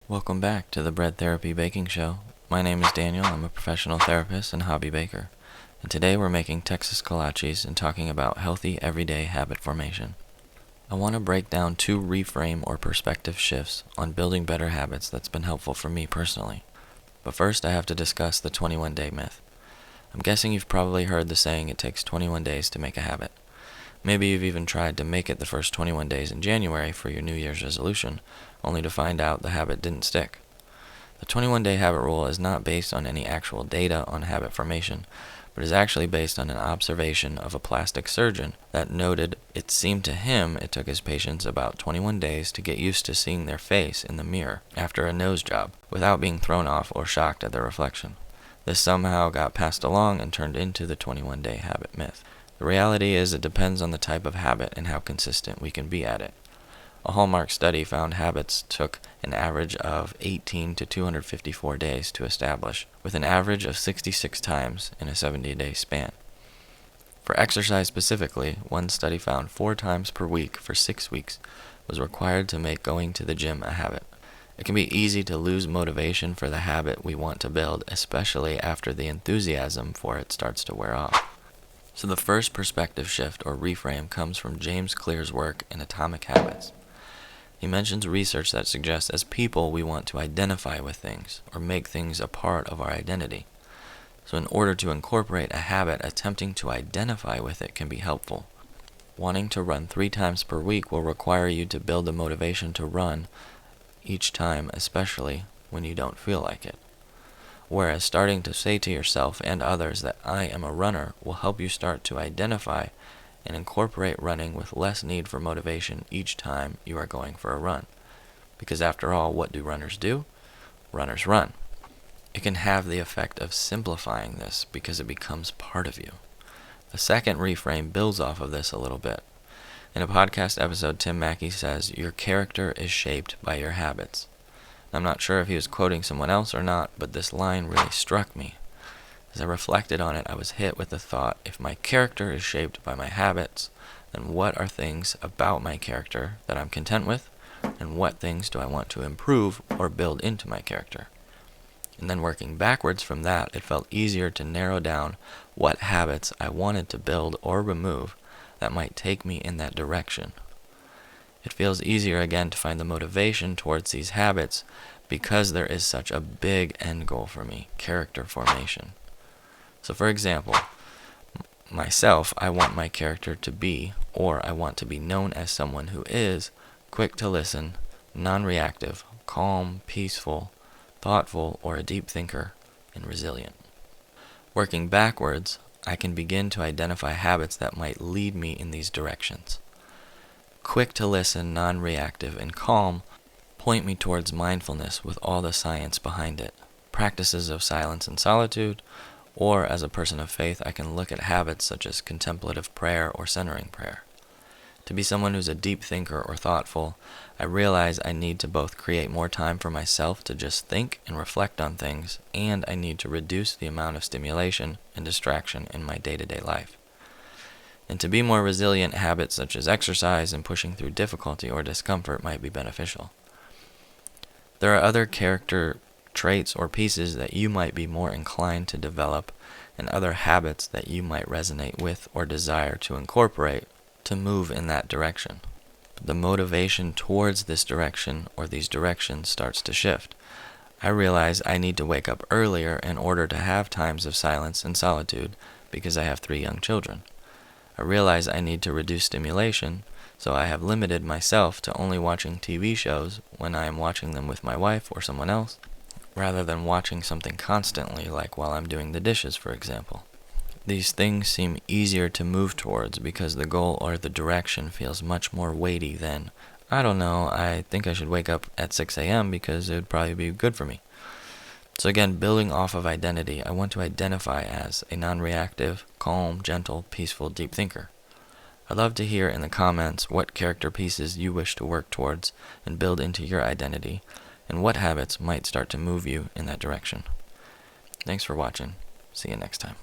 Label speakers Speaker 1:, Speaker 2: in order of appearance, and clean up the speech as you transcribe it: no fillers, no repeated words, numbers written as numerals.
Speaker 1: Welcome back to the Bread Therapy Baking Show. My name is Daniel. I'm a professional therapist and hobby baker. And today we're making Texas Kolaches and talking about healthy everyday habit formation. I want to break down 2 reframe or perspective shifts on building better habits that's been helpful for me personally. But first I have to discuss the 21-day myth. I'm guessing you've probably heard the saying it takes 21 days to make a habit. Maybe you've even tried to make it the first 21 days in January for your New Year's resolution, only to find out the habit didn't stick. The 21-day habit rule is not based on any actual data on habit formation, but is actually based on an observation of a plastic surgeon that noted it seemed to him it took his patients about 21 days to get used to seeing their face in the mirror after a nose job, without being thrown off or shocked at their reflection. This somehow got passed along and turned into the 21-day habit myth. The reality is it depends on the type of habit and how consistent we can be at it. A Hallmark study found habits took an average of 18 to 254 days to establish, with an average of 66 times in a 70-day span. For exercise specifically, one study found 4 times per week for 6 weeks was required to make going to the gym a habit. It can be easy to lose motivation for the habit we want to build, especially after the enthusiasm for it starts to wear off. So the first perspective shift or reframe comes from James Clear's work in Atomic Habits. He mentions research that suggests as people we want to identify with things or make things a part of our identity. So in order to incorporate a habit, attempting to identify with it can be helpful. Wanting to run 3 times per week will require you to build the motivation to run each time, especially when you don't feel like it. Whereas starting to say to yourself and others that I am a runner will help you start to identify and incorporate running with less need for motivation each time you are going for a run. Because after all, what do runners do? Runners run. It can have the effect of simplifying this because it becomes part of you. The second reframe builds off of this a little bit. In a podcast episode, Tim Mackey says, "Your character is shaped by your habits." I'm not sure if he was quoting someone else or not, but this line really struck me. As I reflected on it, I was hit with the thought, if my character is shaped by my habits, then what are things about my character that I'm content with, and what things do I want to improve or build into my character? And then working backwards from that, it felt easier to narrow down what habits I wanted to build or remove that might take me in that direction. It feels easier again to find the motivation towards these habits because there is such a big end goal for me, character formation. So for example, myself, I want my character to be, or I want to be known as someone who is, quick to listen, non-reactive, calm, peaceful, thoughtful, or a deep thinker, and resilient. Working backwards, I can begin to identify habits that might lead me in these directions. Quick to listen, non-reactive, and calm point me towards mindfulness with all the science behind it, practices of silence and solitude, or as a person of faith, I can look at habits such as contemplative prayer or centering prayer. To be someone who's a deep thinker or thoughtful, I realize I need to both create more time for myself to just think and reflect on things, and I need to reduce the amount of stimulation and distraction in my day-to-day life. And to be more resilient, habits such as exercise and pushing through difficulty or discomfort might be beneficial. There are other character traits or pieces that you might be more inclined to develop, and other habits that you might resonate with or desire to incorporate to move in that direction. But the motivation towards this direction or these directions starts to shift. I realize I need to wake up earlier in order to have times of silence and solitude because I have 3 young children. I realize I need to reduce stimulation, so I have limited myself to only watching TV shows when I am watching them with my wife or someone else, rather than watching something constantly, like while I'm doing the dishes, for example. These things seem easier to move towards because the goal or the direction feels much more weighty than, I don't know, I think I should wake up at 6 a.m. because it would probably be good for me. So again, building off of identity, I want to identify as a non-reactive, calm, gentle, peaceful, deep thinker. I'd love to hear in the comments what character pieces you wish to work towards and build into your identity, and what habits might start to move you in that direction. Thanks for watching. See you next time.